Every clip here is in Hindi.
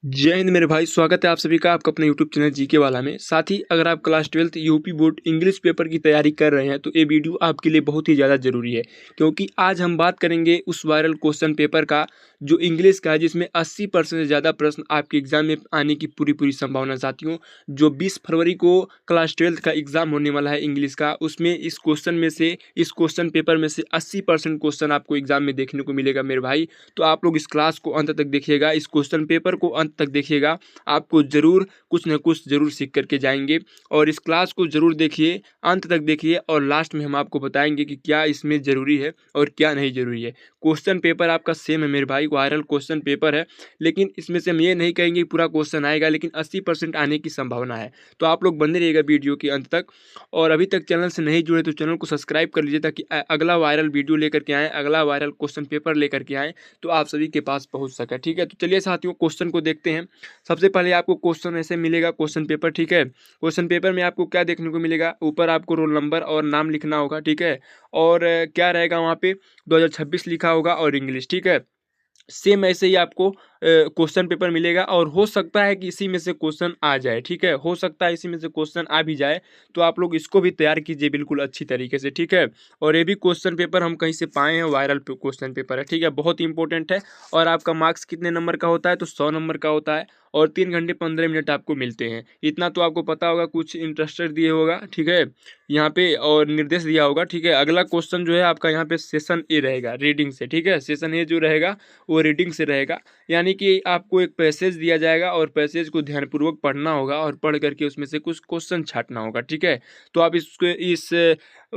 जय हिंद मेरे भाई, स्वागत है आप सभी का आपका अपने यूट्यूब चैनल जीके वाला में। साथ ही अगर आप class 12th UP board English paper की तैयारी कर रहे हैं तो ये वीडियो आपके लिए बहुत ही ज़्यादा ज़रूरी है, क्योंकि आज हम बात करेंगे उस वायरल क्वेश्चन पेपर का जो इंग्लिश का है, जिसमें 80% से ज़्यादा प्रश्न आपके एग्जाम में आने की पूरी संभावना। साथियों, जो 20 फरवरी को क्लास 12th का एग्जाम होने वाला है इंग्लिश का, उसमें इस क्वेश्चन पेपर में से 80% क्वेश्चन आपको एग्जाम में देखने को मिलेगा मेरे भाई। तो आप लोग इस क्लास को अंत तक देखिएगा, इस क्वेश्चन पेपर को अंत तक देखिएगा, आपको ज़रूर कुछ न कुछ ज़रूर सीख करके जाएंगे। और इस क्लास को ज़रूर देखिए, अंत तक देखिए, और लास्ट में हम आपको बताएंगे कि क्या इसमें ज़रूरी है और क्या नहीं ज़रूरी है। क्वेश्चन पेपर आपका सेम है मेरे भाई, वायरल क्वेश्चन पेपर है, लेकिन इसमें से हम ये नहीं कहेंगे कि पूरा क्वेश्चन आएगा, लेकिन 80% आने की संभावना है। तो आप लोग बने रहिएगा वीडियो के अंत तक। और अभी तक चैनल से नहीं जुड़े तो चैनल को सब्सक्राइब कर लीजिए, ताकि अगला वायरल वीडियो लेकर के आएँ, अगला वायरल क्वेश्चन पेपर लेकर के आएँ तो आप सभी के पास पहुंच सके। ठीक है, तो चलिए साथियों, क्वेश्चन को देखते हैं। सबसे पहले आपको क्वेश्चन ऐसे मिलेगा, क्वेश्चन पेपर। ठीक है, क्वेश्चन पेपर में आपको क्या देखने को मिलेगा, ऊपर आपको रोल नंबर और नाम लिखना होगा। ठीक है, और क्या रहेगा वहाँ पे 2026 लिखा होगा और इंग्लिश। ठीक है, सेम ऐसे ही आपको क्वेश्चन पेपर मिलेगा, और हो सकता है कि इसी में से क्वेश्चन आ जाए। ठीक है, हो सकता है इसी में से क्वेश्चन आ भी जाए, तो आप लोग इसको भी तैयार कीजिए बिल्कुल अच्छी तरीके से। ठीक है, और ये भी क्वेश्चन पेपर हम कहीं से पाए हैं, वायरल क्वेश्चन पेपर है। ठीक है, बहुत इंपॉर्टेंट है। और आपका मार्क्स कितने नंबर का होता है, तो 100 नंबर का होता है, और 3 घंटे 15 मिनट आपको मिलते हैं। इतना तो आपको पता होगा, कुछ इंटरेस्टेड दिए होगा। ठीक है, यहाँ पे और निर्देश दिया होगा। ठीक है, अगला क्वेश्चन जो है आपका यहाँ पे सेशन ए रहेगा, रीडिंग से। ठीक है, सेशन ए जो रहेगा वो रीडिंग से रहेगा, यानी कि आपको एक पैसेज दिया जाएगा और पैसेज को ध्यानपूर्वक पढ़ना होगा, और पढ़ करके उसमें से कुछ क्वेश्चन छांटना होगा। ठीक है, तो आप इस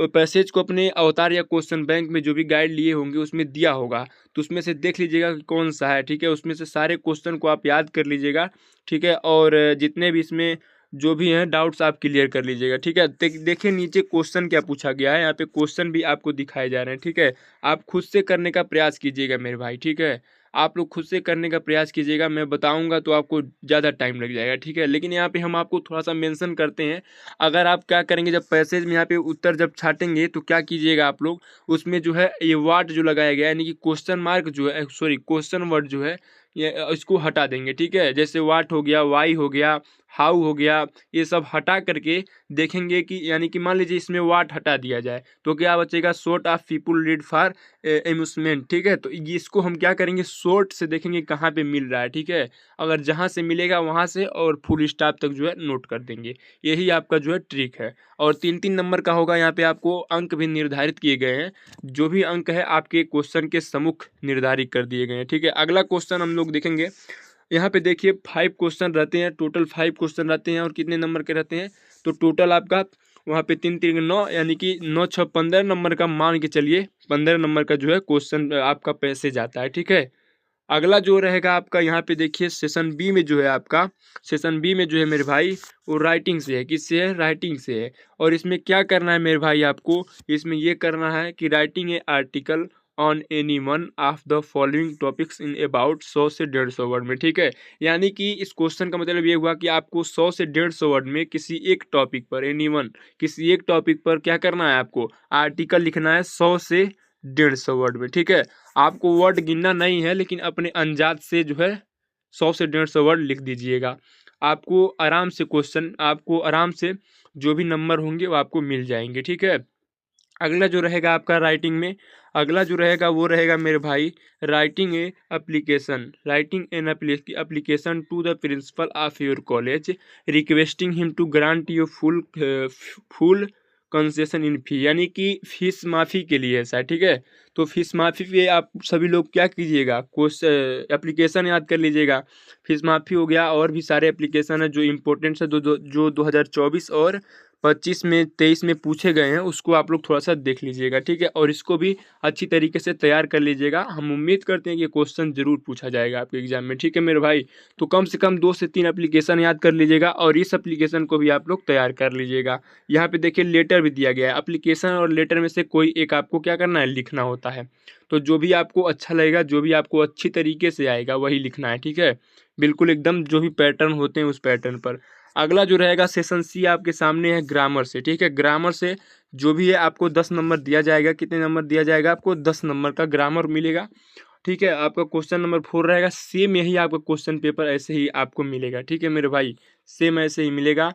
पैसेज को अपने अवतार या क्वेश्चन बैंक में जो भी गाइड लिए होंगे उसमें दिया होगा, तो उसमें से देख लीजिएगा कि कौन सा है। ठीक है, उसमें से सारे क्वेश्चन को आप याद कर लीजिएगा। ठीक है, और जितने भी इसमें जो भी हैं डाउट्स आप क्लियर कर लीजिएगा। ठीक है, देखिए नीचे क्वेश्चन क्या पूछा गया है, यहाँ पे क्वेश्चन भी आपको दिखाए जा रहे हैं। ठीक है, आप खुद से करने का प्रयास कीजिएगा मेरे भाई। ठीक है, आप लोग खुद से करने का प्रयास कीजिएगा, मैं बताऊंगा तो आपको ज़्यादा टाइम लग जाएगा। ठीक है, लेकिन यहाँ पे हम आपको थोड़ा सा मेंशन करते हैं। अगर आप क्या करेंगे, जब पैसेज में यहाँ पे उत्तर जब छाटेंगे तो क्या कीजिएगा आप लोग, उसमें जो है ये वर्ड जो लगाया गया है, यानी कि क्वेश्चन मार्क जो है, सॉरी क्वेश्चन वर्ड जो है, ये इसको हटा देंगे। ठीक है, जैसे वाट हो गया, वाई हो गया, हाउ हो गया, ये सब हटा करके देखेंगे कि, यानी कि मान लीजिए इसमें वाट हटा दिया जाए तो क्या बचेगा, short of people read for amusement. ठीक है, तो इसको हम क्या करेंगे, शॉर्ट से देखेंगे कहाँ पे मिल रहा है। ठीक है, अगर जहाँ से मिलेगा वहाँ से, और फुल स्टॉप तक जो है नोट कर देंगे। यही आपका जो है ट्रिक है। और 3-3 नंबर का होगा, यहाँ पे आपको अंक भी निर्धारित किए गए हैं। जो भी अंक है आपके क्वेश्चन के सम्मुख निर्धारित कर दिए गए हैं। ठीक है, अगला क्वेश्चन हम लोग देखेंगे। यहाँ पे देखिए 5 क्वेश्चन रहते हैं, टोटल 5 क्वेश्चन रहते हैं, और कितने नंबर के रहते हैं, तो टोटल आपका वहाँ पे 3-3 9, यानी कि 9-6 15 नंबर का मान के चलिए, 15 नंबर का जो है क्वेश्चन आपका पैसेज आता है। ठीक है, अगला जो रहेगा आपका, यहाँ पे देखिए सेशन बी में जो है आपका, सेशन बी में जो है मेरे भाई, वो राइटिंग से है। किससे है, राइटिंग से है। और इसमें क्या करना है मेरे भाई, आपको इसमें ये करना है कि writing a article on any one of the following topics in about 100 से 150 वर्ड में। ठीक है, यानी कि इस क्वेश्चन का मतलब ये हुआ कि आपको 100 से 150 वर्ड में किसी एक टॉपिक पर, एनी वन, किसी एक टॉपिक पर क्या करना है, आपको आर्टिकल लिखना है 100 से 150 वर्ड में। ठीक है, आपको वर्ड गिनना नहीं है, लेकिन अपने अंदाज से जो है 100 से 150 वर्ड लिख दीजिएगा। आपको आराम से क्वेश्चन, आपको आराम से जो भी नंबर होंगे वो आपको मिल जाएंगे। ठीक है, अगला जो रहेगा आपका राइटिंग में, अगला जो रहेगा वो रहेगा मेरे भाई, writing a application, writing an application to the principal of your college requesting him to grant you full concession in fee, यानी कि फीस माफ़ी के लिए ऐसा है। ठीक है, तो फीस माफ़ी पे आप सभी लोग क्या कीजिएगा, एप्लीकेशन याद कर लीजिएगा। फीस माफ़ी हो गया, और भी सारे एप्लीकेशन है जो इम्पोर्टेंट है, जो 2024 और 25 में 23 में पूछे गए हैं, उसको आप लोग थोड़ा सा देख लीजिएगा। ठीक है, और इसको भी अच्छी तरीके से तैयार कर लीजिएगा। हम उम्मीद करते हैं कि क्वेश्चन जरूर पूछा जाएगा आपके एग्जाम में। ठीक है मेरे भाई, तो कम से कम 2 से 3 एप्लीकेशन याद कर लीजिएगा, और इस एप्लीकेशन को भी आप लोग तैयार कर लीजिएगा। यहाँ पे देखिए लेटर भी दिया गया है, एप्लीकेशन और लेटर में से कोई एक आपको क्या करना है, लिखना होता है। तो जो भी आपको अच्छा लगेगा, जो भी आपको अच्छी तरीके से आएगा वही लिखना है। ठीक है, बिल्कुल एकदम जो भी पैटर्न होते हैं उस पैटर्न पर। अगला जो रहेगा सेशन सी आपके सामने है, ग्रामर से। ठीक है, ग्रामर से जो भी है आपको 10 नंबर दिया जाएगा। कितने नंबर दिया जाएगा आपको, 10 नंबर का ग्रामर मिलेगा। ठीक है, आपका क्वेश्चन नंबर 4 रहेगा, सेम यही आपका क्वेश्चन पेपर ऐसे ही आपको मिलेगा। ठीक है मेरे भाई, सेम ऐसे ही मिलेगा।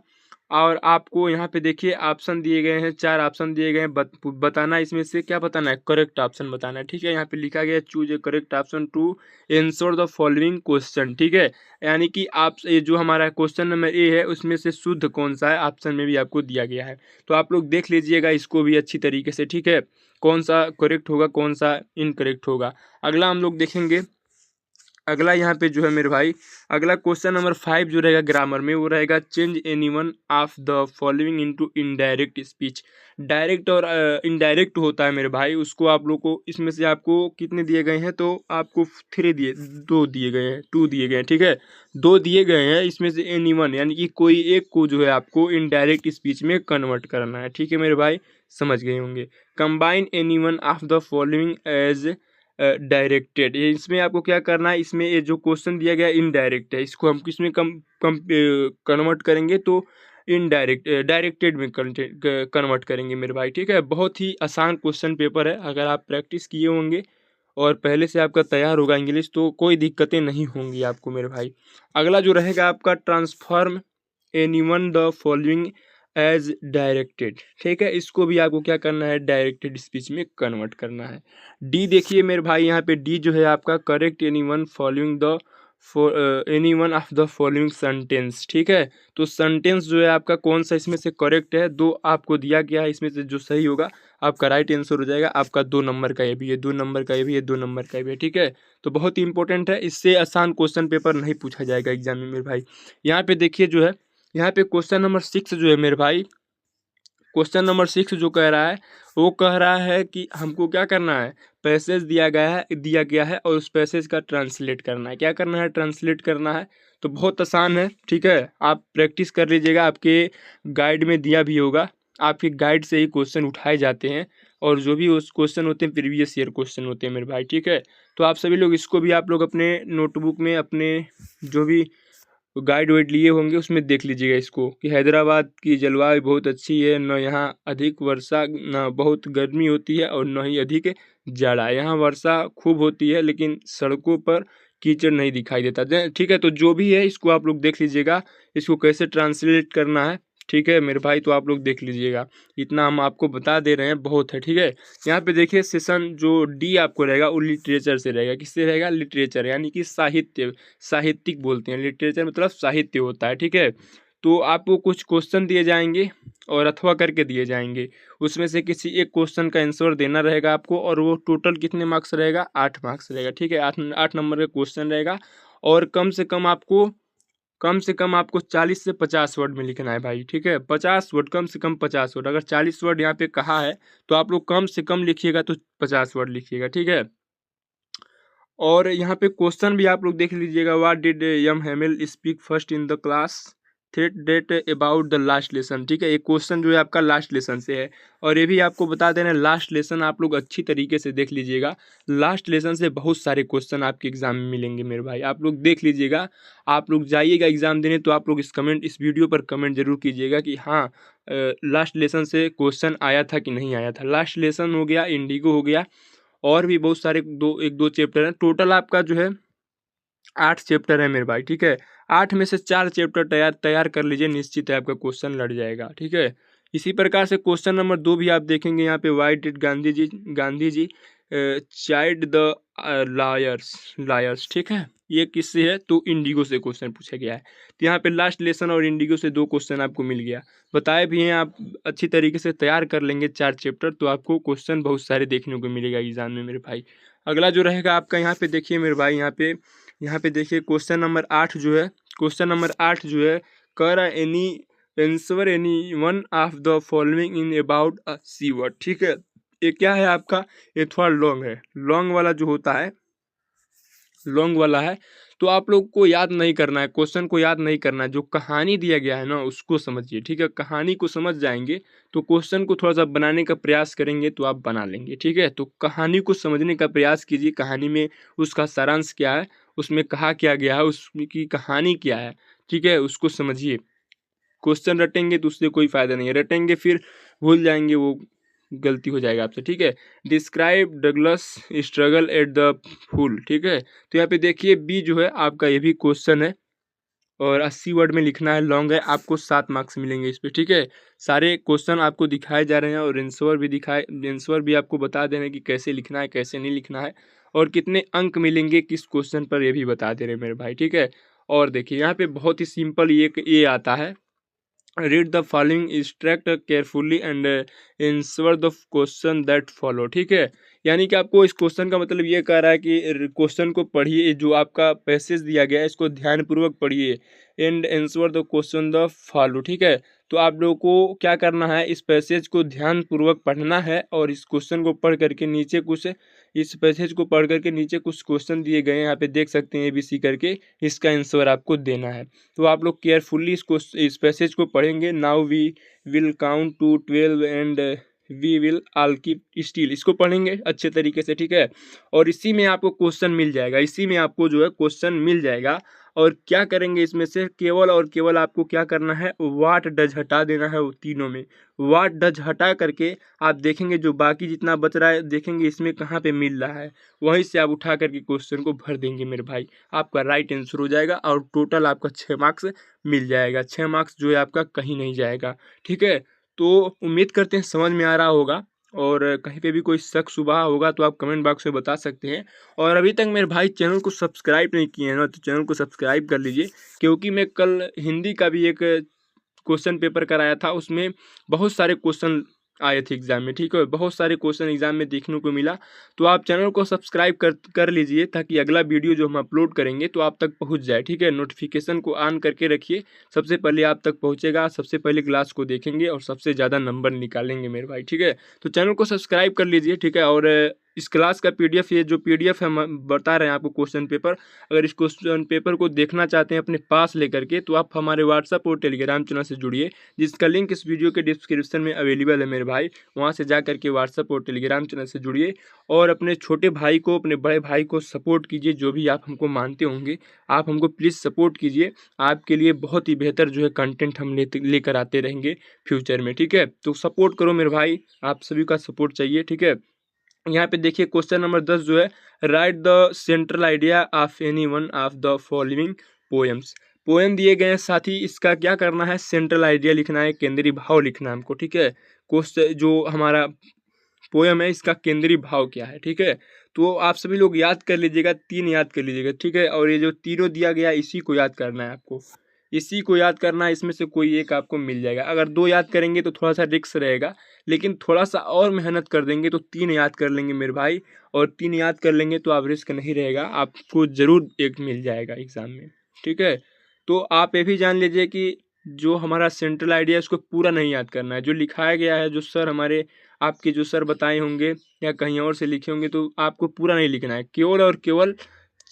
और आपको यहाँ पे देखिए ऑप्शन दिए गए हैं, 4 ऑप्शन दिए गए हैं, बताना इसमें से क्या बताना है, करेक्ट ऑप्शन बताना है। ठीक है, यहाँ पे लिखा गया है choose a correct option to answer the following question. ठीक है, यानी कि आप ये जो हमारा क्वेश्चन नंबर ए है उसमें से शुद्ध कौन सा है, ऑप्शन में भी आपको दिया गया है। तो आप लोग देख लीजिएगा इसको भी अच्छी तरीके से। ठीक है, कौन सा करेक्ट होगा कौन सा इनकरेक्ट होगा। अगला हम लोग देखेंगे, अगला यहाँ पे जो है मेरे भाई, अगला क्वेश्चन नंबर 5 जो रहेगा ग्रामर में, वो रहेगा change anyone of the following into indirect speech. Direct और इनडायरेक्ट होता है मेरे भाई, उसको आप लोग को इसमें से आपको कितने दिए गए हैं, तो आपको 2 दिए गए हैं, 2 दिए गए हैं। ठीक है, 2 दिए गए हैं, इसमें से एनीवन यानी कि कोई एक को जो है आपको इनडायरेक्ट स्पीच में कन्वर्ट करना है। ठीक है मेरे भाई, समझ गए होंगे। Combine any one of the following as directed, ये इसमें आपको क्या करना है, इसमें ये जो क्वेश्चन दिया गया इनडायरेक्ट है, इसको हम किसमें कन्वर्ट करेंगे, तो डायरेक्टेड में कन्वर्ट करेंगे मेरे भाई। ठीक है, बहुत ही आसान क्वेश्चन पेपर है, अगर आप प्रैक्टिस किए होंगे और पहले से आपका तैयार होगा इंग्लिश तो कोई दिक्कतें नहीं होंगी आपको मेरे भाई। अगला जो रहेगा आपका transform any one the following as directed. ठीक है, इसको भी आपको क्या करना है, डायरेक्टेड स्पीच में कन्वर्ट करना है। डी देखिए मेरे भाई, यहाँ पे डी जो है आपका correct anyone following the anyone of the following sentence. ठीक है, तो सेंटेंस जो है आपका कौन सा इसमें से करेक्ट है, 2 आपको दिया गया है, इसमें से जो सही होगा आपका राइट आंसर हो जाएगा। आपका 2 नंबर का ये भी है, 2 नंबर का ये भी है, 2 नंबर का ये भी है। ठीक है, तो बहुत ही इंपॉर्टेंट है, इससे आसान क्वेश्चन पेपर नहीं पूछा जाएगा एग्जाम में मेरे भाई। यहाँ पे देखिए जो है, यहाँ पे क्वेश्चन नंबर 6 जो है मेरे भाई, क्वेश्चन नंबर 6 जो कह रहा है, वो कह रहा है कि हमको क्या करना है, पैसेज दिया गया है और उस पैसेज का ट्रांसलेट करना है। क्या करना है, ट्रांसलेट करना है। तो बहुत आसान है। ठीक है, आप प्रैक्टिस कर लीजिएगा, आपके गाइड में दिया भी होगा, आपके गाइड से ही क्वेश्चन उठाए जाते हैं और जो भी उस क्वेश्चन होते हैं प्रीवियस ईयर क्वेश्चन होते हैं मेरे भाई। ठीक है, तो आप सभी लोग इसको भी आप लोग अपने नोटबुक में अपने जो भी गाइड वाइड लिए होंगे उसमें देख लीजिएगा इसको, कि हैदराबाद की जलवायु बहुत अच्छी है, न यहाँ अधिक वर्षा, न बहुत गर्मी होती है और न ही अधिक जाड़ा। यहाँ वर्षा खूब होती है लेकिन सड़कों पर कीचड़ नहीं दिखाई देता। ठीक है, तो जो भी है इसको आप लोग देख लीजिएगा, इसको कैसे ट्रांसलेट करना है। ठीक है मेरे भाई, तो आप लोग देख लीजिएगा, इतना हम आपको बता दे रहे हैं, बहुत है। ठीक है, यहाँ पे देखिए सेशन जो डी आपको रहेगा वो लिटरेचर से रहेगा। किससे रहेगा, लिटरेचर, यानी कि साहित्य, साहित्यिक बोलते हैं, लिटरेचर मतलब साहित्य होता है। ठीक है, तो आपको कुछ क्वेश्चन दिए जाएंगे और अथवा करके दिए जाएंगे, उसमें से किसी एक क्वेश्चन का आंसर देना रहेगा आपको, और वो टोटल कितने मार्क्स रहेगा, 8 मार्क्स रहेगा। ठीक है, 8 नंबर का क्वेश्चन रहेगा, और कम से कम आपको 40 से 50 वर्ड में लिखना है भाई। ठीक है, 50 वर्ड, कम से कम 50 वर्ड। अगर 40 वर्ड यहाँ पे कहा है तो आप लोग कम से कम लिखिएगा, तो 50 वर्ड लिखिएगा। ठीक है, और यहाँ पे क्वेश्चन भी आप लोग देख लीजिएगा, what did M Hamel speak first in the class that day about the last lesson. ठीक है, ये क्वेश्चन जो है आपका लास्ट लेसन से है, और ये भी आपको बता देना, लास्ट लेसन आप लोग अच्छी तरीके से देख लीजिएगा, लास्ट लेसन से बहुत सारे क्वेश्चन आपके एग्जाम में मिलेंगे मेरे भाई, आप लोग देख लीजिएगा। आप लोग जाइएगा एग्जाम देने तो आप लोग इस वीडियो पर कमेंट जरूर कीजिएगा कि हाँ लास्ट लेसन से क्वेश्चन आया था कि नहीं आया था। लास्ट लेसन हो गया, इंडिगो हो गया, और भी बहुत सारे 1-2 चैप्टर हैं, टोटल आपका जो है 8 चैप्टर है मेरे भाई। ठीक है, 8 में से 4 चैप्टर तैयार कर लीजिए, निश्चित है आपका क्वेश्चन लड़ जाएगा। ठीक है, इसी प्रकार से क्वेश्चन नंबर 2 भी आप देखेंगे यहाँ पे, why did Gandhi ji chide the lawyers. ठीक है, ये किससे है, तो इंडिगो से क्वेश्चन पूछा गया है। तो यहाँ पे लास्ट लेसन और इंडिगो से 2 क्वेश्चन आपको मिल गया, बताए भी हैं, आप अच्छी तरीके से तैयार कर लेंगे 4 चैप्टर तो आपको क्वेश्चन बहुत सारे देखने को मिलेगा एग्जाम में मेरे भाई। अगला जो रहेगा आपका, यहाँ पे देखिए मेरे भाई, यहाँ पे देखिए क्वेश्चन नंबर 8 जो है, क्वेश्चन नंबर 8 जो है, कर any answer any one of the following in about a C word. ठीक है, ये क्या है आपका, ये थोड़ा लॉन्ग है, लॉन्ग वाला जो होता है, लॉन्ग वाला है, तो आप लोग को याद नहीं करना है, क्वेश्चन को याद नहीं करना है, जो कहानी दिया गया है ना उसको समझिए। ठीक है, कहानी को समझ जाएंगे तो क्वेश्चन को थोड़ा सा बनाने का प्रयास करेंगे तो आप बना लेंगे। ठीक है, तो कहानी को समझने का प्रयास कीजिए, कहानी में उसका सारांश क्या है, उसमें कहा क्या गया है, उसकी कहानी क्या है। ठीक है, उसको समझिए। क्वेश्चन रटेंगे तो उससे कोई फ़ायदा नहीं है, रटेंगे फिर भूल जाएंगे वो गलती हो जाएगा आपसे, ठीक है। Describe Douglas struggle at the full, ठीक है। तो यहाँ पे देखिए बी जो है आपका ये भी क्वेश्चन है और 80 वर्ड में लिखना है, लॉन्ग है, आपको 7 मार्क्स मिलेंगे इस पे, ठीक है। सारे क्वेश्चन आपको दिखाए जा रहे हैं और आंसर भी आपको बता दे रहे हैं कि कैसे लिखना है कैसे नहीं लिखना है और कितने अंक मिलेंगे किस क्वेश्चन पर, ये भी बता दे रहे हैं मेरे भाई, ठीक है। और देखिए यहाँ पे बहुत ही सिंपल ये आता है, read the following instruct carefully and answer the question that follow, ठीक है। यानी कि आपको इस क्वेश्चन का मतलब ये कह रहा है कि क्वेश्चन को पढ़िए, जो आपका पैसेज दिया गया है इसको ध्यानपूर्वक पढ़िए and answer the question the follow, ठीक है। तो आप लोगों को क्या करना है, इस पैसेज को ध्यानपूर्वक पढ़ना है और इस क्वेश्चन को पढ़ करके नीचे कुछ इस पैसेज को पढ़ करके नीचे कुछ क्वेश्चन दिए गए हैं, यहाँ पे देख सकते हैं ABC करके, इसका आंसर आपको देना है। तो आप लोग केयरफुली इस पैसेज को पढ़ेंगे। Now we will count to 12 and we will all keep still, इसको पढ़ेंगे अच्छे तरीके से, ठीक है। और इसी में आपको क्वेश्चन मिल जाएगा, इसी में आपको जो है क्वेश्चन मिल जाएगा। और क्या करेंगे इसमें से, केवल और केवल आपको क्या करना है, वाट डज हटा देना है, वो तीनों में वाट डज हटा करके आप देखेंगे जो बाकी जितना बच रहा है, देखेंगे इसमें कहाँ पे मिल रहा है, वहीं से आप उठा करके क्वेश्चन को भर देंगे मेरे भाई, आपका राइट आंसर हो जाएगा और टोटल आपका 6 मार्क्स मिल जाएगा। 6 मार्क्स जो है आपका कहीं नहीं जाएगा, ठीक है। तो उम्मीद करते हैं समझ में आ रहा होगा और कहीं पे भी कोई शक शुबहा होगा तो आप कमेंट बॉक्स में बता सकते हैं। और अभी तक मेरे भाई चैनल को सब्सक्राइब नहीं किए हैं ना, तो चैनल को सब्सक्राइब कर लीजिए, क्योंकि मैं कल हिंदी का भी एक क्वेश्चन पेपर कराया था, उसमें बहुत सारे क्वेश्चन आए थे एग्जाम में, ठीक है। बहुत सारे क्वेश्चन एग्जाम में देखने को मिला। तो आप चैनल को सब्सक्राइब कर लीजिए ताकि अगला वीडियो जो हम अपलोड करेंगे तो आप तक पहुंच जाए, ठीक है। नोटिफिकेशन को ऑन करके रखिए, सबसे पहले आप तक पहुंचेगा, सबसे पहले क्लास को देखेंगे और सबसे ज़्यादा नंबर निकालेंगे मेरे भाई, ठीक है। तो चैनल को सब्सक्राइब कर लीजिए, ठीक है। और इस क्लास का PDF, ये जो PDF है हम बता रहे हैं आपको क्वेश्चन पेपर, अगर इस क्वेश्चन पेपर को देखना चाहते हैं अपने पास लेकर के, तो आप हमारे व्हाट्सअप और टेलीग्राम चैनल से जुड़िए, जिसका लिंक इस वीडियो के डिस्क्रिप्शन में अवेलेबल है मेरे भाई। वहां से जा करके व्हाट्सअप और टेलीग्राम चैनल से जुड़िए और अपने छोटे भाई को, अपने बड़े भाई को सपोर्ट कीजिए, जो भी आप हमको मानते होंगे आप हमको प्लीज़ सपोर्ट कीजिए। आपके लिए बहुत ही बेहतर जो है कंटेंट हम लेकर आते रहेंगे फ्यूचर में, ठीक है। तो सपोर्ट करो मेरे भाई, आप सभी का सपोर्ट चाहिए, ठीक है। यहाँ पे देखिए क्वेश्चन नंबर 10 जो है, right the central idea of any one of the following poems. Poem दिए गए हैं, साथ ही इसका क्या करना है, सेंट्रल आइडिया लिखना है, केंद्रीय भाव लिखना है हमको, ठीक है। क्वेश्चन जो हमारा पोएम है इसका केंद्रीय भाव क्या है, ठीक है। तो आप सभी लोग याद कर लीजिएगा, 3 याद कर लीजिएगा, ठीक है। और ये जो तीनों दिया गया इसी को याद करना है आपको, इसी को याद करना है, इसमें से कोई एक आपको मिल जाएगा। अगर 2 याद करेंगे तो थोड़ा सा रिस्क रहेगा, लेकिन थोड़ा सा और मेहनत कर देंगे तो 3 याद कर लेंगे मेरे भाई, और 3 याद कर लेंगे तो आप रिस्क नहीं रहेगा, आपको ज़रूर एक मिल जाएगा एग्ज़ाम में, ठीक है। तो आप ये भी जान लीजिए कि जो हमारा सेंट्रल आइडिया है उसको पूरा नहीं याद करना है, जो लिखाया गया है, जो सर हमारे आपके जो सर बताए होंगे या कहीं और से लिखे होंगे, तो आपको पूरा नहीं लिखना है, केवल और केवल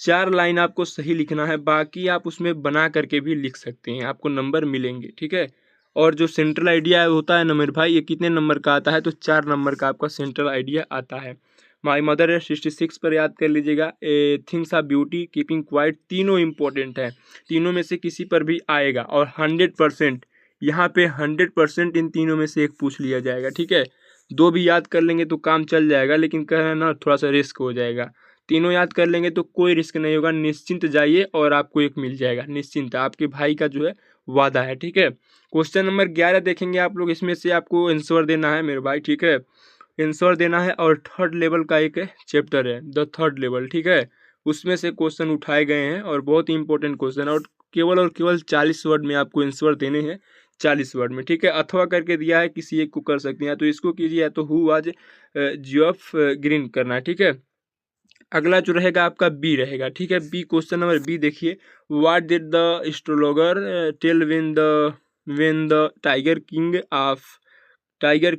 4 लाइन आपको सही लिखना है, बाकी आप उसमें बना करके भी लिख सकते हैं, आपको नंबर मिलेंगे, ठीक है। और जो सेंट्रल आइडिया होता है ना मेरे भाई, ये कितने नंबर का आता है, तो 4 नंबर का आपका सेंट्रल आइडिया आता है। माई मदर है 66 पर याद कर लीजिएगा। Things of beauty, keeping quiet, तीनों इंपॉर्टेंट है, तीनों में से किसी पर भी आएगा। और 100% यहाँ पे 100% इन तीनों में से एक पूछ लिया जाएगा, ठीक है। 2 भी याद कर लेंगे तो काम चल जाएगा, लेकिन कह रहे हैं ना थोड़ा सा रिस्क हो जाएगा। तीनों याद कर लेंगे तो कोई रिस्क नहीं होगा, निश्चिंत जाइए और आपको एक मिल जाएगा, निश्चिंत, आपके भाई का जो है वादा है, ठीक है। क्वेश्चन नंबर 11 देखेंगे आप लोग, इसमें से आपको आंसर देना है मेरे भाई, ठीक है, आंसर देना है। और 3rd लेवल का एक चैप्टर है द 3rd लेवल, ठीक है, उसमें से क्वेश्चन उठाए गए हैं और बहुत ही इंपॉर्टेंट क्वेश्चन, और केवल 40 वर्ड में आपको आंसर देने हैं, 40 वर्ड में, ठीक है। अथवा करके दिया है, किसी एक को कर सकते हैं, तो इसको कीजिए, तो हु वाज जियोफ ग्रीन करना है, ठीक है। अगला जो रहेगा आपका बी रहेगा, ठीक है। बी, क्वेश्चन नंबर बी देखिए, what did the astrologer tell when the tiger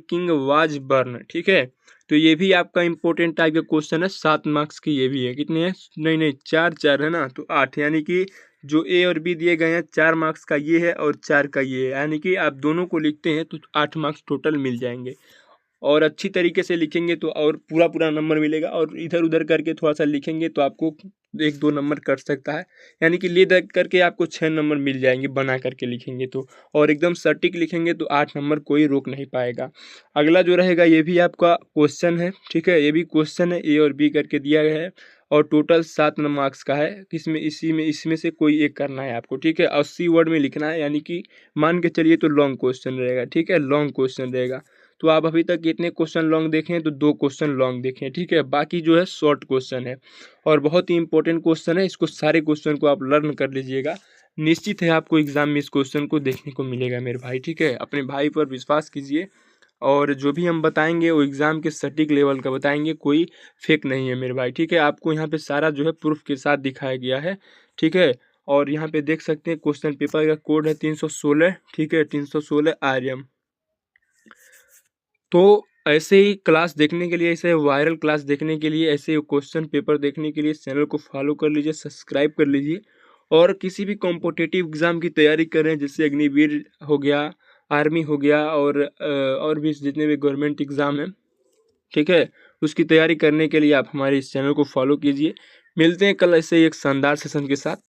king was born, ठीक है। तो ये भी आपका इंपॉर्टेंट टाइप का क्वेश्चन है, 7 मार्क्स की ये भी है। कितने हैं, नहीं 4 है ना, तो 8, यानी कि जो ए और बी दिए गए हैं 4 मार्क्स का ये है और 4 का ये है, यानी कि आप दोनों को लिखते हैं तो 8 मार्क्स टोटल मिल जाएंगे। और अच्छी तरीके से लिखेंगे तो और पूरा नंबर मिलेगा, और इधर उधर करके थोड़ा सा लिखेंगे तो आपको 1-2 नंबर कट सकता है, यानी कि ले दे करके आपको 6 नंबर मिल जाएंगे बना करके लिखेंगे तो, और एकदम सटीक लिखेंगे तो 8 नंबर कोई रोक नहीं पाएगा। अगला जो रहेगा ये भी आपका क्वेश्चन है, ठीक है, ये भी क्वेश्चन है, ए और बी करके दिया गया है और टोटल 7 मार्क्स का है। इसमें से कोई एक करना है आपको, ठीक है, 80 वर्ड में लिखना है, यानी कि मान के चलिए तो लॉन्ग क्वेश्चन रहेगा, ठीक है, लॉन्ग क्वेश्चन रहेगा। तो आप अभी तक कितने क्वेश्चन लॉन्ग देखें, तो 2 क्वेश्चन लॉन्ग देखें, ठीक है, बाकी जो है शॉर्ट क्वेश्चन है और बहुत ही इंपॉर्टेंट क्वेश्चन है। इसको सारे क्वेश्चन को आप लर्न कर लीजिएगा, निश्चित है आपको एग्जाम में इस क्वेश्चन को देखने को मिलेगा मेरे भाई, ठीक है। अपने भाई पर विश्वास कीजिए और जो भी हम बताएंगे वो एग्ज़ाम के सटीक लेवल का बताएंगे, कोई फेक नहीं है मेरे भाई, ठीक है। आपको यहाँ पे सारा जो है प्रूफ के साथ दिखाया गया है, ठीक है। और यहाँ पे देख सकते हैं क्वेश्चन पेपर का कोड है 316, ठीक है, 316 आर्यम। तो ऐसे ही क्लास देखने के लिए, ऐसे वायरल क्लास देखने के लिए, ऐसे क्वेश्चन पेपर देखने के लिए चैनल को फॉलो कर लीजिए, सब्सक्राइब कर लीजिए। और किसी भी कॉम्पिटिटिव एग्ज़ाम की तैयारी कर रहे हैं, जैसे अग्निवीर हो गया, आर्मी हो गया और भी जितने भी गवर्नमेंट एग्ज़ाम हैं, ठीक है, उसकी तैयारी करने के लिए आप हमारे इस चैनल को फॉलो कीजिए। मिलते हैं कल ऐसे ही एक शानदार सेशन के साथ।